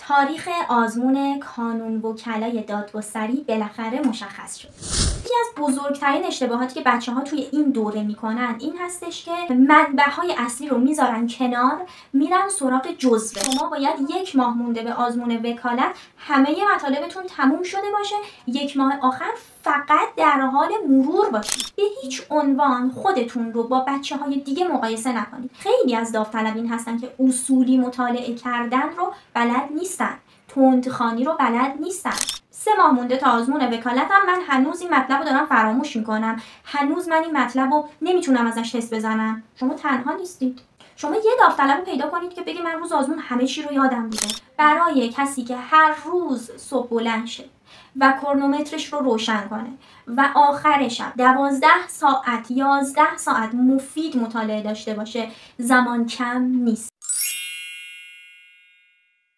تاریخ آزمون کانون وکلای دادگستری بالاخره مشخص شد. یکی از بزرگترین اشتباهاتی که بچه‌ها توی این دوره میکنن این هستش که منبع‌های اصلی رو میذارن کنار، میرن سراغ جزوه. شما باید 1 ماه مونده به آزمون وکالت همه مطالبتون تموم شده باشه، 1 ماه آخر فقط در حال مرور باشید. به هیچ عنوان خودتون رو با بچه‌های دیگه مقایسه نکنید. خیلی از داوطلبین هستن که اصولی مطالعه کردن رو بلد نیستن، تندخوانی رو بلد نیستن. 3 ماه مونده تا آزمون وکالتم، من هنوز این مطلب رو دارم فراموش میکنم، هنوز من این مطلب رو نمیتونم ازش تست بزنم. شما تنها نیستید. شما یه داوطلب رو پیدا کنید که بگه من روز آزمون همه چی رو یادم بوده. برای کسی که هر روز صبح بلند شه و کرونومترش رو روشن کنه و آخر شب 12 ساعت 11 ساعت مفید مطالعه داشته باشه، زمان کم نیست.